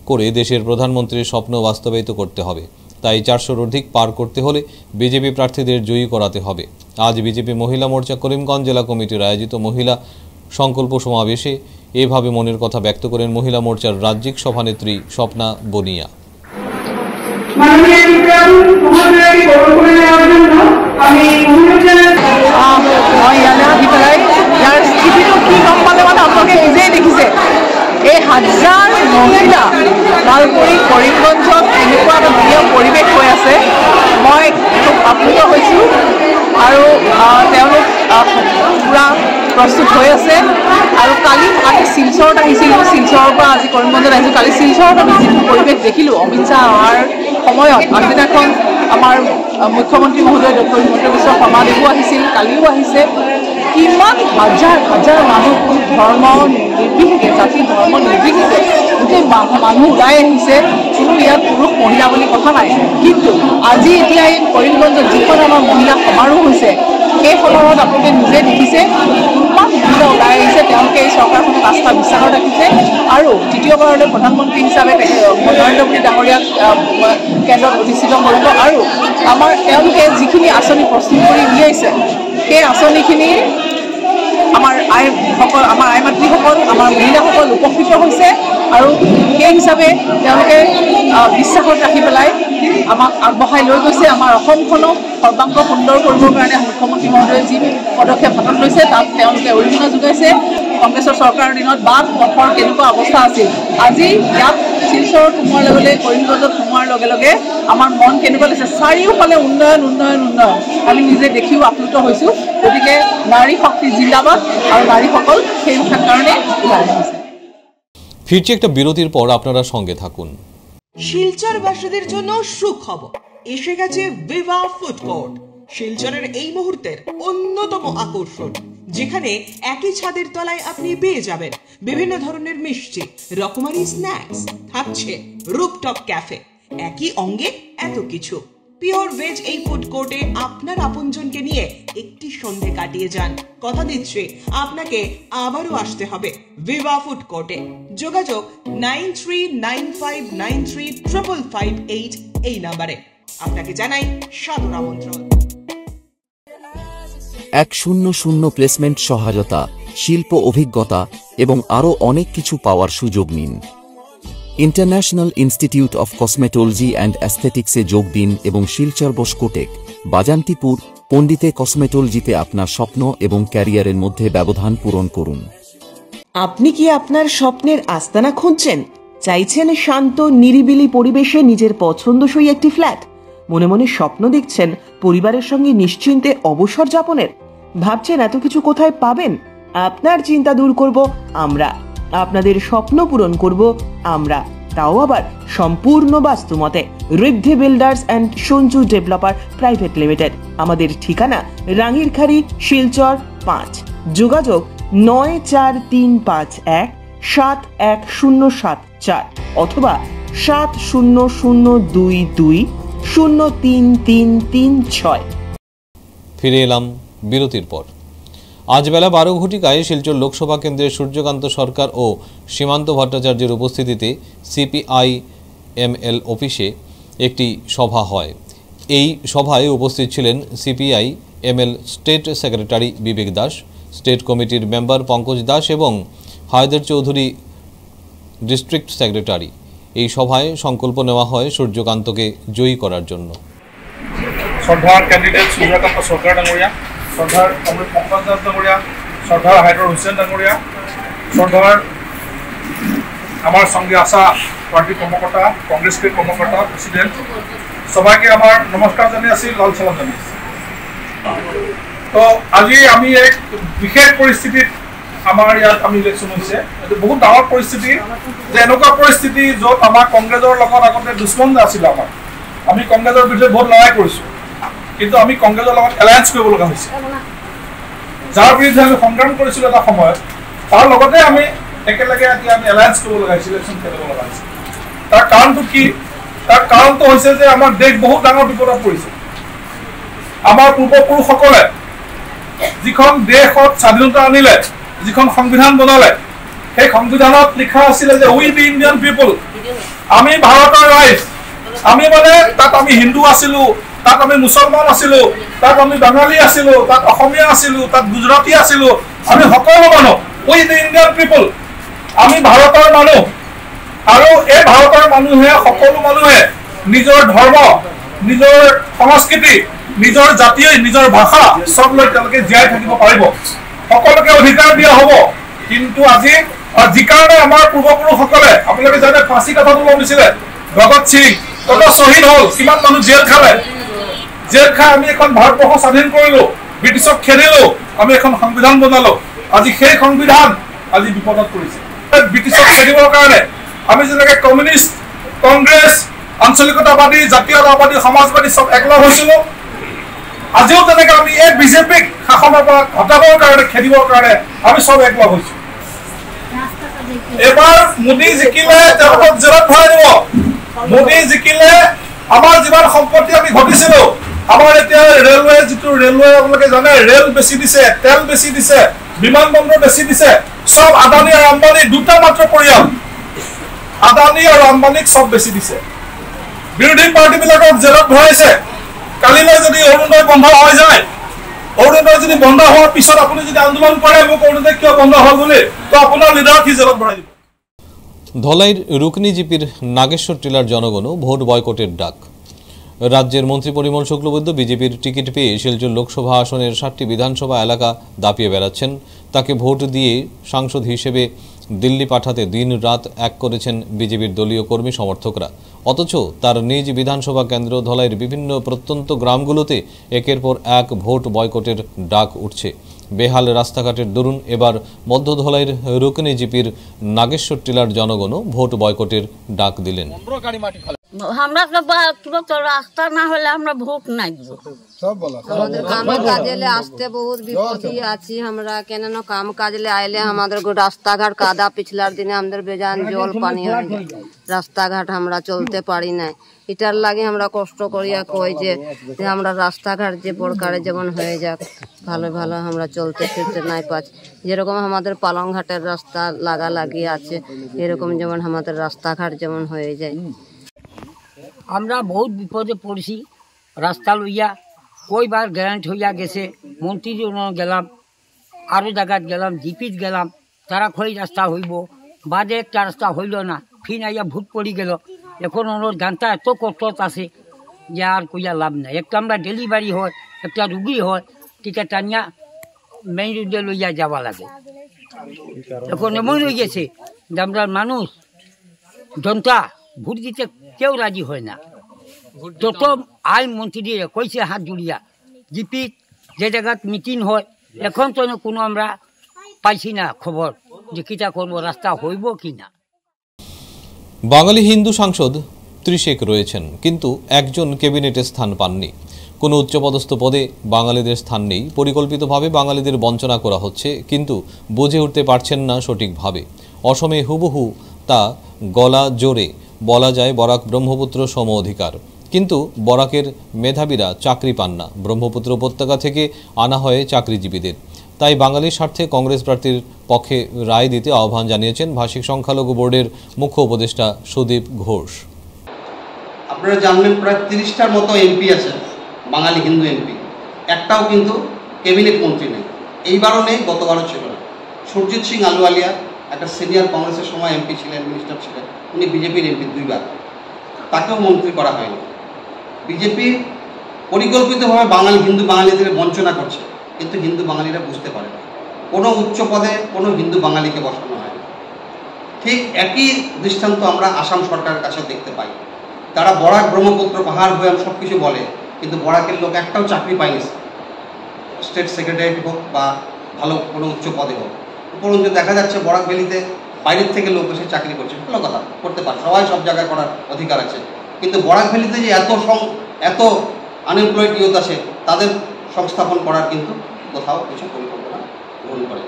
করে দেশের প্রধানমন্ত্রীর স্বপ্ন বাস্তবায়িত করতে হবে। তাই 400-র অধিক পার করতে হলে বিজেপি প্রার্থীদের জয়ী করাতে হবে। আজ বিজেপি মহিলা মোর্চা করিমগঞ্জ জেলা কমিটির আয়োজিত মহিলা সংকল্প সমাবেশে এভাবে মনের কথা ব্যক্ত করেন মহিলা মোর্চার রাজ্যিক সভানেত্রী স্বপ্না বনিয়া। এই হাজাৰ মহিলা তাৰোপৰি কৰিমগঞ্জত এনেকুৱা এটা ধুনীয়া পৰিৱেশ হৈ আছে, মই খুব আপ্লুত হৈছোঁ আৰু তেওঁলোক পূৰা প্ৰস্তুত হৈ আছে। আৰু কালি আমি শিলচৰত আহিছিলোঁ, শিলচৰৰ পৰা আজি কৰিমগঞ্জত আহিছোঁ। কালি শিলচৰত আমি যিটো পৰিৱেশ দেখিলোঁ অমিত শ্বাহ অহাৰ সময়ত, আগদিনাখন আমাৰ মুখ্যমন্ত্ৰী মহোদয় ডক্টৰ হিমন্ত বিশ্ব শৰ্মাদেৱো আহিছিল, কালিও আহিছে। কিমান হাজাৰ হাজাৰ মানুহ, ধৰ্ম নিৰ্বিশেষে, জাতি ধৰ্ম নিৰ্বিশেষে গোটেই মানুহ ওলাই আহিছে। কোনো ইয়াত পুৰুষ মহিলা বুলি কথা নাই। কিন্তু আজি এতিয়া এই কৰিমগঞ্জত যিখন আমাৰ মহিলা সমাৰোহ হৈছে, সেই সমাৰোহত আপোনালোকে নিজে দেখিছে কিমান মহিলা ওলাই আহিছে। তেওঁলোকে এই চৰকাৰখনক আস্থা বিশ্বাসত ৰাখিছে আৰু দ্বিতীয়বাৰলৈ প্ৰধানমন্ত্ৰী হিচাপে নৰেন্দ্ৰ মোদী ডাঙৰীয়াক কেন্দ্ৰত অধিষ্ঠিত কৰিব। আৰু আমাৰ তেওঁলোকে যিখিনি আঁচনি প্ৰস্তুত কৰি উলিয়াইছে, সেই আঁচনিখিনি আমাৰ আইসকল, আমাৰ আই মাতৃসকল, আমাৰ মহিলাসকল উপকৃত হৈছে। আৰু সেই হিচাপে তেওঁলোকে বিশ্বাসত ৰাখি পেলাই আমাক আগবঢ়াই লৈ গৈছে। আমাৰ অসমখনক সৰ্বাংগ সুন্দৰ কৰিবৰ কাৰণে মুখ্যমন্ত্ৰী মহোদয়ে যি পদক্ষেপ হাতত লৈছে, তাত তেওঁলোকে অৰিহণা যোগাইছে। কংগ্ৰেছৰ চৰকাৰৰ দিনত বাট পথৰ কেনেকুৱা অৱস্থা আছিল, আজি ইয়াত শিলচৰত সোমোৱাৰ লগে লগে কৰিমগঞ্জত সোমোৱাৰ লগে লগে আমাৰ মন কেনেকুৱা লাগিছে, চাৰিওফালে উন্নয়ন উন্নয়ন উন্নয়ন, আমি নিজে দেখিও আপ্লুত হৈছোঁ। গতিকে নাৰী শক্তি জিন্দাবাদ আৰু নারীসকল সেই কারণে ওলাই আহিছে। ফিরছি একটা বিরতির পর, আপনারা সঙ্গে থাকুন। শিলচরবাসীদের জন্য সুখবর, এসে গেছে ভিভা ফুড কোর্ট, শিলচরের এই মুহূর্তের অন্যতম আকর্ষণ, যেখানে একই ছাদের তলায় আপনি পেয়ে যাবেন বিভিন্ন ধরনের মিষ্টি, রকমারি স্ন্যাক্স, থাকছে রুফটপ ক্যাফে, একই অঙ্গে এত কিছু। পিওর ভেজ এই ফুড কোর্টে আপনার আপনজনকে নিয়ে একটি সন্ধে কাটিয়ে যান। কথা দিচ্ছি আপনাকে আবারও আসতে হবে ভিভা ফুড কোর্টে। যোগাযোগ 9395935558 এই নাম্বারে। আপনাকে জানাই সাদর আমন্ত্রণ। 100 প্লেসমেন্ট সহায়তা, শিল্প অভিজ্ঞতা এবং আরও অনেক কিছু পাওয়ার সুযোগ নিন। International Institute of Cosmetology and অ্যাস্থেটিক্সে যোগ দিন এবং শিলচর বসকোটেক, বাজান্তিপুর, পণ্ডিতে কসমেটোলজিতে আপনার স্বপ্ন এবং ক্যারিয়ারের মধ্যে ব্যবধান পূরণ করুন। আপনি কি আপনার স্বপ্নের আস্তানা খুঁজছেন? চাইছেন শান্ত নিরিবিলি পরিবেশে নিজের পছন্দসই একটি ফ্ল্যাট? মনে মনে স্বপ্ন দেখছেন পরিবারের সঙ্গে নিশ্চিন্তে অবসর যাপনের? ভাবছেন এত কিছু কোথায় পাবেন? আপনার চিন্তা দূর করব আমরা, আপনাদের স্বপ্ন পূরণ করব আমরা, তাও আবার সম্পূর্ণ বাস্তুমতে। Riddhi builders and Sanju developer private limited. আমাদের ঠিকানা রাঙ্গিরখাড়ি, শিলচর 5। যোগাযোগ 9435171074 অথবা 7002203336। ফিরে এলাম বিরতির পর। আজ বেলা 12 ঘটিকায় শিলচর লোকসভা কেন্দ্রের সূর্যকান্ত সরকার ও সীমান্ত ভট্টাচার্যের উপস্থিতিতে সিপিআই-এমএল অফিসে একটি সভা হয়। এই সভায় উপস্থিত ছিলেন সিপিআই-এমএল স্টেট সেক্রেটারি বিবেক দাস, স্টেট কমিটির মেম্বার পঙ্কজ দাস এবং হায়দার চৌধুরী ডিস্ট্রিক্ট সেক্রেটারি। এই সভায় সংকল্প নেওয়া হয় সূর্যকান্তকে জয়ী করার জন্য। শ্রদ্ধার ক্যান্ডিডেট সূর্যকান্ত সরকার ডাঙরিয়া, শ্রদ্ধার কমরেড পঙ্কজ দাস ডাঙরিয়া, শ্রদ্ধার হায়দার হোসেন ডাঙরিয়া, শ্রদ্ধার আমার সঙ্গে আসা পার্টি কর্মকর্তা, কংগ্রেসের কর্মকর্তা, প্রেসিডেন্ট, সবাইকে আমার নমস্কার জানিয়ে আসি, লাল সালাম জানিয়ে আসি। তো আজি আমি এক বিশেষ পরিস্থিতিত আমাৰ ইয়াত আমি ইলেকশ্যন হৈছে। এইটো বহুত ডাঙৰ পৰিস্থিতি, যে এনেকুৱা পৰিস্থিতি য'ত আমাৰ কংগ্ৰেছৰ লগত আগতে দুশ্মন আছিল। আমি কংগ্ৰেছৰ বিৰুদ্ধে বহুত লৰাই কৰিছোঁ, কিন্তু আমি কংগ্ৰেছৰ লগত এলায়েন্স কৰিব লগা হৈছে। যাৰ বিৰুদ্ধে আমি সংগ্ৰাম কৰিছিলোঁ এটা সময়ত, তাৰ লগতে আমি একেলগে এতিয়া আমি এলায়েন্স কৰিব লগা হৈছে, ইলেকশ্যন খেলিব লগা হৈছে। তাৰ কাৰণটো কি? তাৰ কাৰণটো হৈছে যে আমাৰ দেশ বহুত ডাঙৰ বিপদত পৰিছে। আমাৰ পূৰ্বপুৰুষসকলে যিখন দেশত স্বাধীনতা আনিলে, যিখন সংবিধান বনালে, সেই সংবিধানত লিখা আছিলে যে উই দি ইণ্ডিয়ান পিপল, আমি ভাৰতৰ ৰাইজ। আমি মানে তাত আমি হিন্দু আছিলো, তাত আমি মুছলমান আছিলো, তাত আমি বাঙালী আছিলো, তাত অসমীয়া আছিলো, তাত গুজৰাটী আছিলো, আমি সকলো মানুহ উই দি ইণ্ডিয়ান পিপল, আমি ভাৰতৰ মানুহ। আৰু এই ভাৰতৰ মানুহে, সকলো মানুহে নিজৰ ধৰ্ম, নিজৰ সংস্কৃতি, নিজৰ জাতি, নিজৰ ভাষা চব লৈ তেওঁলোকে জীয়াই থাকিব পাৰিব, সকলোকে অধিকাৰ দিয়া হ'ব। কিন্তু আজি যি কাৰণে আমাৰ পূৰ্বপুৰুষসকলে, আপোনালোকে জানে ফাঁচী কথাটো লমিছিলে, ভগত সিং কত শ্বহীদ হ'ল, কিমান মানুহ জেল খালে, জেল খাই আমি এখন ভাৰতবৰ্ষ স্বাধীন কৰিলো, ব্ৰিটিছক খেদিলো, আমি এখন সংবিধান বনালো। আজি সেই সংবিধান আজি বিপদত পৰিছে। ব্ৰিটিছক খেদিবৰ কাৰণে আমি যেনেকৈ কমিউনিষ্ট, কংগ্ৰেছ, আঞ্চলিকতাবাদী, জাতীয়তাবাদী, সমাজবাদী চব একলগ হৈছিলো, আজিও তেনেকৈ আমি এই বিজেপিক শাসনৰ পৰা হটাবৰ কাৰণে, খেদিবৰ কাৰণে আমি চব একলগ হৈছো। এবাৰ মোদী জিকিলে তেওঁলোকক জেলত ভৰাই দিব। মোদী জিকিলে আমাৰ যিমান সম্পত্তি আমি ঘটিছিলো, আমাৰ এতিয়া ৰেলৱে, যিটো ৰেলৱে আপোনালোকে জানে, ৰেল বেছি দিছে, তেল বেছি দিছে, বিমান বন্দৰ বেছি দিছে, চব আদানী আৰু আম্বানী, দুটা মাত্ৰ পৰিয়াল, আদানী আৰু আম্বানীক চব বেছি দিছে। বিৰোধী পাৰ্টিবিলাকক জেলত ভৰাইছে। কালিলৈ যদি অৰুণোদয় বন্ধ হৈ যায়, অৰুণোদয় যদি বন্ধ হোৱাৰ পিছত আপুনি যদি আন্দোলন কৰে মোক অৰুণোদয় কিয় বন্ধ হ'ল বুলি, তো আপোনাৰ লিডাৰক কি জেলত ভৰাই দিব। ধলাইর রুকনি জিপির নাগেশ্বর টিলার জনগণও ভোট বয়কটের ডাক। রাজ্যের মন্ত্রী পরিমল শুক্লবৈদ্য বিজেপির টিকিট পেয়ে শিলচর লোকসভা আসনের 7টি বিধানসভা এলাকা দাপিয়ে বেড়াচ্ছেন। তাকে ভোট দিয়ে সাংসদ হিসেবে দিল্লি পাঠাতে দিন রাত এক করেছেন বিজেপির দলীয় কর্মী সমর্থকরা। অথচ তার নিজ বিধানসভা কেন্দ্র ধলাইয়ের বিভিন্ন প্রত্যন্ত গ্রামগুলোতে একের পর এক ভোট বয়কটের ডাক উঠছে। বেহাল রাস্তাঘাটের দরুন এবার মধ্য ধলাইয়ের রুকনি জিপির নাগেশ্বর টিলার জনগণও ভোট বয়কটের ডাক দিলেন। আমরা তো রাস্তা না হলে আমরা ভোট নাই দিব। আমাদের কাম কাজে আসতে বহুত বিপত্তি আছি আমরা, কেন কাম কাজে আইলে আমাদের রাস্তাঘাট কাদা, পিছলার দিনে আমাদের বেজান জল পানি রাস্তাঘাট আমরা চলতে পারি না। এটার লাগে আমরা কষ্ট করিয়া কই যে আমরা রাস্তাঘাট যে প্রকারে যেমন হয়ে যাক, ভালো ভালো আমরা চলতে ফিরতে নাই পাচ্ছি। যেরকম আমাদের পালংঘাটের রাস্তা লাগি আছে, এরকম যেমন আমাদের রাস্তাঘাট যেমন হয়ে যায়। আমরা বহুত বিপদে পড়ছি রাস্তা লইয়া, কইবার গ্যারান্ট হইয়া গেছে, মন্ত্রীর গেলাম, আরও জায়গাত গেলাম, জিপিত গেলাম, তারা খই রাস্তা হইব, বাদে একটা রাস্তা হইল না, ফিন আইয়া ভূত পড়ি গেল। এখন ওর গানটা এত কষ্ট আছে যে আর কইয়া লাভ নাই। একটা আমরা ডেলিভারি হয়, একটা রুগী হয়, টিকা টানিয়া মেইন রোডে লইয়া যাওয়া লাগে। এখন এমন হয়ে গেছে যে আমরা মানুষ জনতা ভোট দিতে কেউ রাজি হয় না। যত আইন মন্ত্রী দিয়ে কইছে হাত জুড়িয়া, জিপি যে জায়গাত মিটিং হয়, এখন তো কোনো আমরা পাইছি না খবর যে কিটা করবো, রাস্তা হইব কি না। বাঙালি হিন্দু সাংসদ ত্রিশেক রয়েছেন, কিন্তু একজন ক্যাবিনেটে স্থান পাননি। কোনো উচ্চপদস্থ পদে বাঙালিদের স্থান নেই। পরিকল্পিতভাবে বাঙালিদের বঞ্চনা করা হচ্ছে, কিন্তু বুঝে উঠতে পারছেন না সঠিকভাবে। অসমে হুবহু তা গলা জোরে বলা যায় বরাক ব্রহ্মপুত্র সম অধিকার, কিন্তু বরাকের মেধাবীরা চাকরি পান না। ব্রহ্মপুত্র উপত্যকা থেকে আনা হয় চাকরিজীবীদের। তাই বাঙালির স্বার্থে কংগ্রেস প্রার্থীর পক্ষে রায় দিতে আহ্বান জানিয়েছেন ভাষিক সংখ্যালঘু বোর্ডের মুখ্য উপদেষ্টা সুদীপ ঘোষ। আপনারা জানবেন প্রায় 30টার মতো এমপি আছে, বাঙালি হিন্দু এমপি, একটাও কিন্তু ক্যাবিনেট মন্ত্রী নেই। এইবারও নেই, গতবারও ছিল না। সুরজিৎ সিং আলুওয়ালিয়া একটা সিনিয়র কংগ্রেসের সময় এমপি ছিলেন, মিনিস্টার ছিলেন, উনি বিজেপির এমপি 2 বার, তাকেও মন্ত্রী করা হয়নি। বিজেপি পরিকল্পিতভাবে হিন্দু বাঙালিদের বঞ্চনা করছে, কিন্তু হিন্দু বাঙালিরা বুঝতে পারে না। কোনো উচ্চ পদে কোনো হিন্দু বাঙালিকে বসানো হয় না। ঠিক একই দৃষ্টান্ত আমরা আসাম সরকারের কাছে দেখতে পাই। তারা বরাক ব্রহ্মপুত্র পাহাড় হয়ে সব কিছু বলে, কিন্তু বরাকের লোক একটাও চাকরি পায়নি, স্টেট সেক্রেটারি হোক বা ভালো কোনো উচ্চ পদে হোক। উপরন্তু দেখা যাচ্ছে বরাক ভ্যালিতে বাইরের থেকে লোক এসে চাকরি করছে, ভালো কথা, করতে পারে, সবাই সব জায়গায় করার অধিকার আছে। কিন্তু বরাক ভ্যালিতে যে এত আনএমপ্লয়েড ইউথ আছে, তাদের সংস্থাপন করার কিন্তু কোথাও কিছু পরিকল্পনা গ্রহণ করে।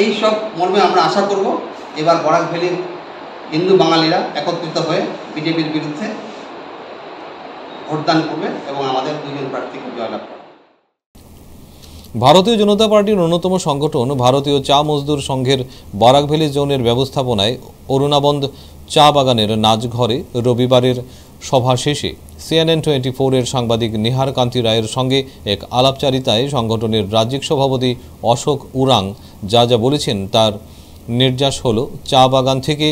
এই সব মর্মে আমরা আশা করব এবার বরাক ভ্যালির হিন্দু বাঙালিরা একত্রিত হয়ে বিজেপির বিরুদ্ধে ভোটদান করবে এবং আমাদের 2 জন প্রার্থীকে জয়লাভ করবে। ভারতীয় জনতা পার্টির অন্যতম সংগঠন ভারতীয় চা মজদুর সংঘের বরাক ভ্যালি জোনের ব্যবস্থাপনায় অরুণাবন্দ চা বাগানের নাচঘরে রবিবারের সভা শেষে CNN24-এর সাংবাদিক নিহার কান্তি রায়ের সঙ্গে এক আলাপচারিতায় সংগঠনের রাজ্যিক সভাপতি অশোক উরাং যা বলেছেন তার নির্যাস হল চা বাগান থেকে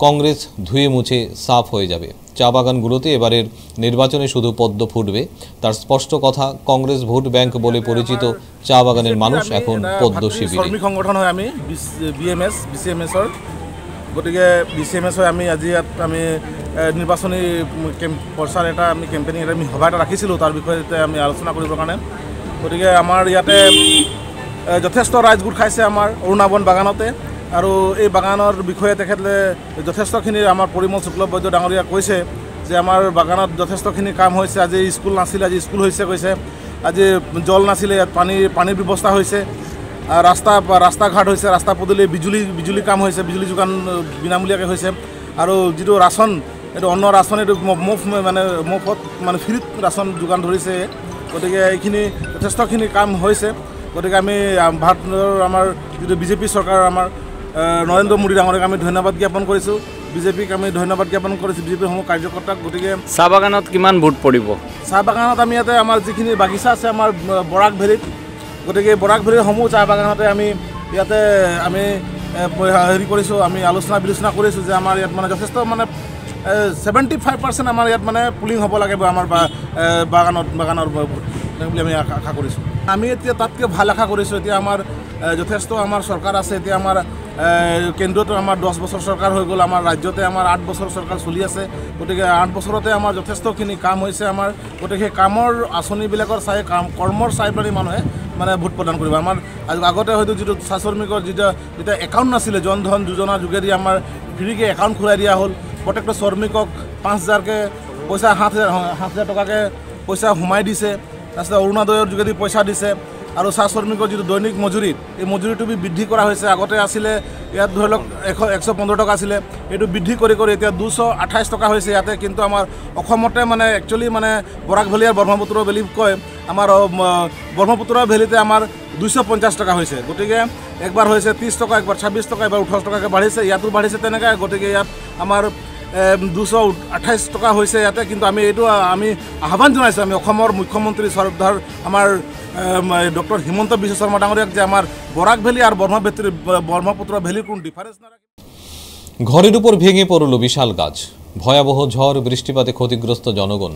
কংগ্রেস ধুয়ে মুছে সাফ হয়ে যাবে। চা বাগানগুলোতে এবারের নির্বাচনে শুধু পদ্ম ফুটবে। তার স্পষ্ট কথা, কংগ্রেস ভোট ব্যাংক বলে পরিচিত চা বাগানের মানুষ এখন পদ্ম শিবিরে। শ্রমিক সংগঠন হয় আমি BCMS-ৰ, গতিকে BCMS হয় আমি আজি ইয়াত আমি নিৰ্বাচনী প্ৰচাৰ এটা আমি কেম্পেইনিং এটা আমি সভা এটা ৰাখিছিলোঁ, তাৰ বিষয়ে আমি আলোচনা কৰিবৰ কাৰণে। গতিকে আমাৰ ইয়াতে যথেষ্ট ৰাইজ গোট খাইছে আমাৰ অৰুণাবন বাগানতে, আৰু এই বাগানৰ বিষয়ে তেখেতে যথেষ্টখিনি আমাৰ পৰিমল শুক্লবৈদ্য ডাঙৰীয়া কৈছে যে আমাৰ বাগানত যথেষ্টখিনি কাম হৈছে। আজি স্কুল নাছিলে, আজি স্কুল হৈছে কৈছে। আজি জল নাছিলে, ইয়াত পানীৰ ব্যৱস্থা হৈছে, ৰাস্তা ঘাট হৈছে, ৰাস্তা পদূলি বিজুলী কাম হৈছে, বিজুলী যোগান বিনামূলীয়াকৈ হৈছে। আৰু যিটো ৰাচন, এইটো অন্ন ৰাচন, এইটো মুফত ফ্ৰীত ৰাচন যোগান ধৰিছে। গতিকে এইখিনি যথেষ্টখিনি কাম হৈছে। গতিকে আমি ভাৰতৰ আমাৰ যিটো বিজেপি চৰকাৰ, আমাৰ নৰেন্দ্ৰ মোদী ডাঙৰীয়াক আমি ধন্যবাদ জ্ঞাপন কৰিছোঁ, বিজেপিক আমি ধন্যবাদ জ্ঞাপন কৰিছোঁ, বিজেপিৰ সমূহ কাৰ্যকৰ্তাক। গতিকে চাহ বাগানত কিমান ভোট পৰিব? চাহ বাগানত আমি ইয়াতে আমাৰ যিখিনি বাগিচা আছে আমাৰ বৰাক ভেলীত, গতিকে বৰাক ভেলীৰ সমূহ চাহ বাগানতে আমি ইয়াতে আমি হেৰি কৰিছোঁ, আমি আলোচনা বিলোচনা কৰিছোঁ যে আমাৰ ইয়াত যথেষ্ট 75% আমাৰ ইয়াত পুলিং হ'ব লাগে আমাৰ বাগানৰ বুলি আমি আশা কৰিছোঁ। আমি এতিয়া তাতকৈ ভাল আশা কৰিছোঁ। এতিয়া আমাৰ যথেষ্ট আমাৰ চৰকাৰ আছে। এতিয়া আমাৰ কেন্দ্ৰতো আমাৰ 10 বছৰ চৰকাৰ হৈ গ'ল, আমাৰ ৰাজ্যতে আমাৰ 8 বছৰ চৰকাৰ চলি আছে। গতিকে 8 বছৰতে আমাৰ যথেষ্টখিনি কাম হৈছে আমাৰ। গতিকে সেই কামৰ আঁচনিবিলাকৰ চাই কৰ্মৰ চাই পেলাই মানুহে মানে ভোট প্ৰদান কৰিব। আমাৰ আগতে হয়তো যিটো চাহ শ্ৰমিকৰ যেতিয়া একাউণ্ট নাছিলে, জন ধন যোজনাৰ যোগেদি আমাৰ ফ্ৰীকৈ একাউণ্ট খোলাই দিয়া হ'ল। প্ৰত্যেকটো শ্ৰমিকক 5,000কৈ পইচা 7,000 টকাকৈ পইচা সোমাই দিছে। তাৰপিছত অৰুণোদয়ৰ যোগেদি পইচা দিছে। আৰু চাহ শ্ৰমিকৰ যিটো দৈনিক মজুৰি, এই মজুৰিটো বৃদ্ধি কৰা হৈছে। আগতে আছিলে ইয়াত ধৰি লওক 115 টকা আছিলে, এইটো বৃদ্ধি কৰি এতিয়া 228 টকা হৈছে ইয়াতে। কিন্তু আমাৰ অসমতে মানে একচুৱেলি মানে বৰাক ভেলী আৰু ব্ৰহ্মপুত্ৰ ভেলী কয়, আমাৰ ব্ৰহ্মপুত্ৰ ভেলীতে আমাৰ 250 টকা হৈছে। গতিকে একবাৰ হৈছে 30 টকা, একবাৰ 26 টকা, এবাৰ 18 টকাকৈ বাঢ়িছে। ইয়াতো বাঢ়িছে তেনেকৈ। গতিকে ইয়াত আমাৰ 228 টকা হৈছে ইয়াতে। কিন্তু আমি এইটো আহ্বান জনাইছোঁ আমি অসমৰ মুখ্যমন্ত্ৰী শ্ৰদ্ধাৰ আমাৰ ডক্টৰ হিমন্ত বিশ্ব শৰ্মা ডাঙৰীয়াক যে আমার বরাক ভ্যালি আর ব্রহ্মপুত্র ভ্যালির কোন ডিফারেন্স না রাখে। ঘরের উপর ভেঙে পড়ল বিশাল গাছ, ভয়াবহ ঝড় বৃষ্টিপাতে ক্ষতিগ্রস্ত জনগণ।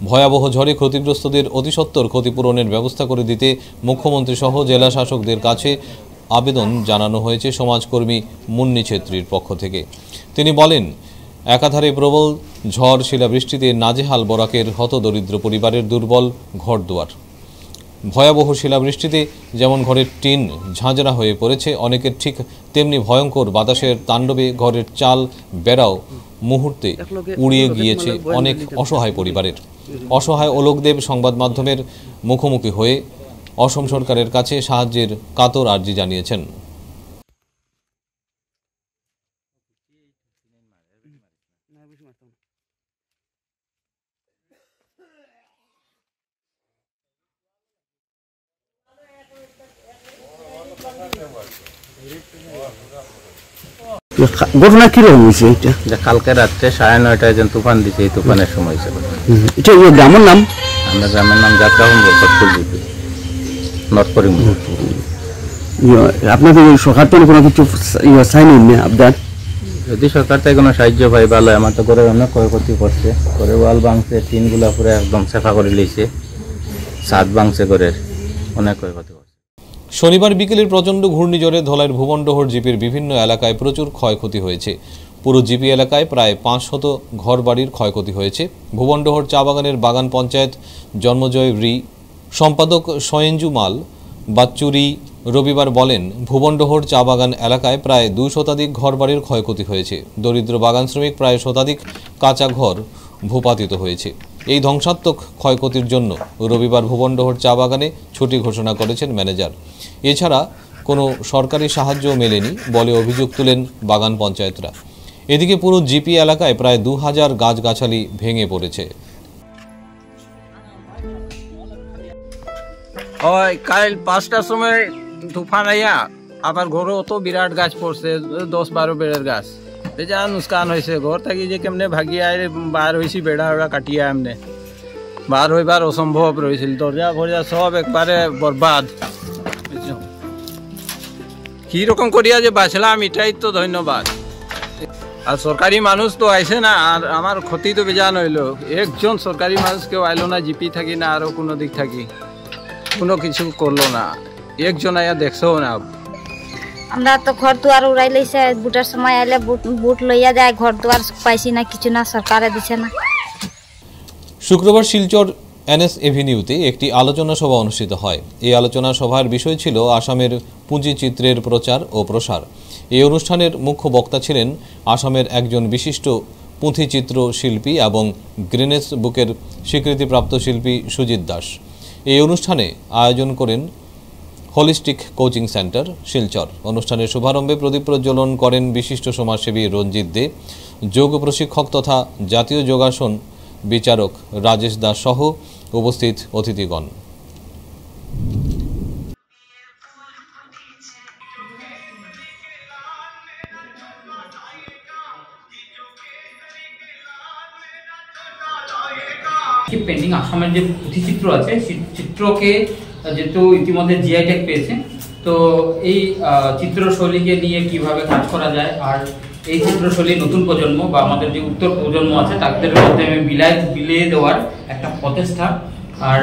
ভয়াবহ ঝড়ে ক্ষতিগ্রস্তদের অতিসত্বর ক্ষতিপূরণের ব্যবস্থা করে দিতে মুখ্যমন্ত্রী সহ জেলা শাসকদের কাছে আবেদন জানানো হয়েছে সমাজকর্মী মুন্নি ছেত্রীর পক্ষ থেকে। তিনি বলেন, একাধারে প্রবল ঝড় শিলাবৃষ্টিতে নাজেহাল বরাকের হতদরিদ্র পরিবারের দুর্বল ঘরদুয়ার। ভয়াবহ শিলাবৃষ্টিতে যেমন ঘরের টিন ঝাঁঝরা হয়ে পড়েছে, অনেকের ঠিক তেমনি ভয়ঙ্কর বাতাসের তাণ্ডবে ঘরের চাল বেড়াও মুহূর্তে উড়িয়ে গিয়েছে অনেক অসহায় পরিবারের। অসহায় অলোকদেব সংবাদ মাধ্যমের মুখোমুখি হয়ে অসম সরকারের কাছে সাহায্যের কাতর আর্জি জানিয়েছেন। ঘটনা কিরকম হয়েছে? এটা কালকে রাত্রে 9:30টায় যে তুফান দিচ্ছে, এই তুফানের সময় ছিল। এটা গ্রামের নাম? আমরা গ্রামের নাম যাত্রাবন জিপি, নর্থ করিমপুর। আপনাদের সরকার তো কোনো কিছু চাইনি আপনার? যদি সরকার থেকে কোনো সাহায্য পাই ভালো। আমার তো ঘরে অনেক ক্ষয়ক্ষতি করছে, ঘরে ওয়াল ভাঙছে, টিনগুলা পুরো একদম সাফা করে লিয়েছে, ছাদ ভাঙছে, ঘরের অনেক ক্ষয়ক্ষতি। শনিবার বিকেলের প্রচণ্ড ঘূর্ণিঝড়ে ধলাইয়ের ভুবনডোহর জিপির বিভিন্ন এলাকায় প্রচুর ক্ষয়ক্ষতি হয়েছে। পুরো জিপি এলাকায় প্রায় 500 ঘরবাড়ির ক্ষয়ক্ষতি হয়েছে। ভুবনডোহর চা বাগানের বাগান পঞ্চায়েত জন্মজয় রি সম্পাদক সয়েঞ্জু মাল বাচ্চুরি রবিবার বলেন, ভুবনডোহর চা বাগান এলাকায় প্রায় 2 শতাধিক ঘরবাড়ির ক্ষয়ক্ষতি হয়েছে। দরিদ্র বাগান শ্রমিক প্রায় শতাধিক কাঁচা ঘর ভূপাতিত হয়েছে। এই ধ্বংসাত্মক ক্ষয়ক্ষতির জন্য রবিবার ভুবনডোহর চা বাগানে ছুটি ঘোষণা করেছেন ম্যানেজার। এছাড়া কোনো সরকারি সাহায্য মেলেনি বলে অভিযোগ তুলেন বাগান পঞ্চায়েতরা। এদিকে পুরো জিপি এলাকায় প্রায় 2000 গাছগাছালি ভেঙে পড়েছে। কাল 5টার সময় তুফান আইয়া আবার ঘরে অত বিরাট গাছ পড়ছে, 10-12 বেড়ের গাছ। যা নুকসান হয়েছে, ঘর থাকি যে কেমনে ভাগিয়ে আয় বার হয়েছি, বেড়া বেড়া কাটিয়ে এমনি বার হইবার অসম্ভব রয়েছিল। দরজা ফরজা সব একবারে বরবাদ। কিরকম করিয়া যে বাঁচলাম এটাই তো ধন্যবাদ। আর সরকারি মানুষ তো আইসে না, আর আমার ক্ষতি তো বেজান হইলো। একজন সরকারি মানুষ কেউ আইলো না, জিপি থাকি না আরো কোনো দিক থাকি, কোনো কিছু করলো না। একজন আয়া দেখছেও না। আমরা তো ঘর দুয়ার উড়াই লইছে, বুটের সময় আইলে বুট লইয়া যায়, ঘর দুয়ার পাইছি না, কিছু না, সরকারে দিছে না। শুক্রবার শিলচর এনএস এভিনিউতে একটি আলোচনা সভা অনুষ্ঠিত হয়। এই আলোচনা সভার বিষয় ছিল আসামের পুঁজিচিত্রের প্রচার ও প্রসার। এই অনুষ্ঠানের মুখ্য বক্তা ছিলেন আসামের একজন বিশিষ্ট পুঁথিচিত্র শিল্পী এবং গ্রিনেস বুকের স্বীকৃতিপ্রাপ্ত শিল্পী সুজিত দাস। এই অনুষ্ঠানে আয়োজন করেন হোলিস্টিক কোচিং সেন্টার শিলচর। অনুষ্ঠানের শুভারম্ভে প্রদীপ প্রজ্বলন করেন বিশিষ্ট সমাজসেবী রঞ্জিত দে, যোগ প্রশিক্ষক তথা জাতীয় যোগাসন বিচারক রাজেশ দাস সহ উপস্থিত অতিথিগণ। পেন্টিং আসামের যে পুঁথিচিত্র আছে, সেই চিত্রকে যেহেতু ইতিমধ্যে জিআই ট্যাগ পেয়েছে, তো এই চিত্রশৈলীকে নিয়ে কিভাবে কাজ করা যায়, আর এই চিত্রশৈলী নতুন প্রজন্ম বা আমাদের যে উত্তর প্রজন্ম আছে তাদের মধ্যে বিলিয়ে দেওয়ার একটা প্রচেষ্টা আর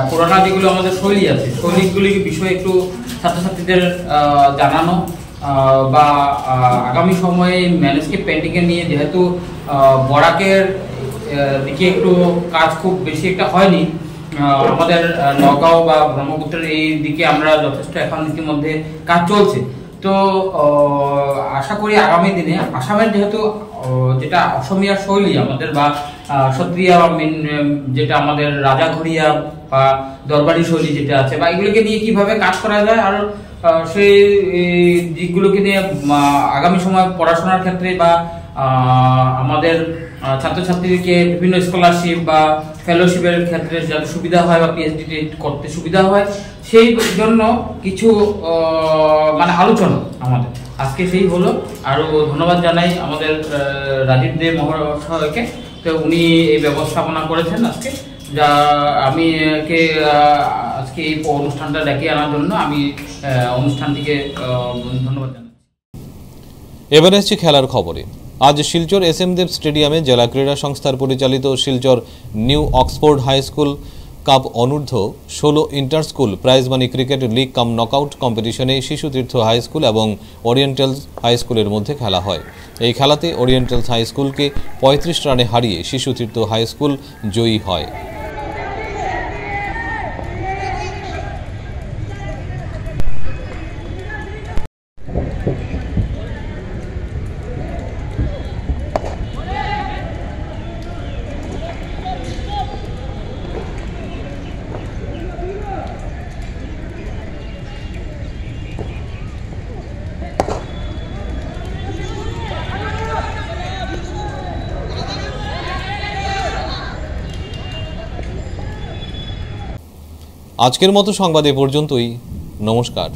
পুরানা যেগুলো আমাদের শৈলী আছে, শৈলীগুলির বিষয়ে একটু ছাত্রছাত্রীদের জানানো বা আগামী সময়ে ল্যান্ডস্কেপ পেন্টিংয়ে নিয়ে, যেহেতু বরাকের দিকে একটু কাজ খুব বেশি একটা হয়নি, আমাদের নগাঁও বা ব্রহ্মপুত্রের এই দিকে আমরা যথেষ্ট এখন ইতিমধ্যে কাজ চলছে। তো আশা করি আগামী দিনে আসামের যেহেতু যেটা অসমীয়া শৈলী আমাদের বা সত্রিয়া বা যেটা আমাদের রাজাঘরিয়া বা দরবারি শৈলী যেটা আছে, বা এগুলোকে নিয়ে কিভাবে কাজ করা যায় আর সেই দিকগুলোকে নিয়ে আগামী সময় পড়াশোনার ক্ষেত্রে বা আমাদের ছাত্রছাত্রীকে বিভিন্ন স্কলারশিপ বা ফেলোশিপের ক্ষেত্রে যাতে সুবিধা হয় বা পিএইচডি করতে সুবিধা হয়, সেই জন্য কিছু মানে আলোচনা আমাদের আজকে সেই হলো। আরও ধন্যবাদ জানাই আমাদের রাজীব দে মহাশয়কে, তো উনি এই ব্যবস্থাপনা করেছেন আজকে, যা আমি আজকে এই অনুষ্ঠানটা ডেকে আনার জন্য আমি অনুষ্ঠানটিকে ধন্যবাদ জানাই। এবার আসছি খেলার খবরে। আজ শিলচর এসএম দেব স্টেডিয়ামে জেলা ক্রীড়া সংস্থার পরিচালিত Silchar new Oxford high school cup অনূর্ধ্ব 16 inter school prize money cricket league cum knockout কম্পিটিশনে শিশুতীর্থ হাই স্কুল এবং ওরিয়েন্টালস হাই স্কুলের মধ্যে খেলা হয়। এই খেলাতে ওরিয়েন্টালস হাই স্কুলকে 35 রানে হারিয়ে শিশুতীর্থ হাই স্কুল জয়ী হয়। আজকের মতো সংবাদ এ পর্যন্তই। নমস্কার।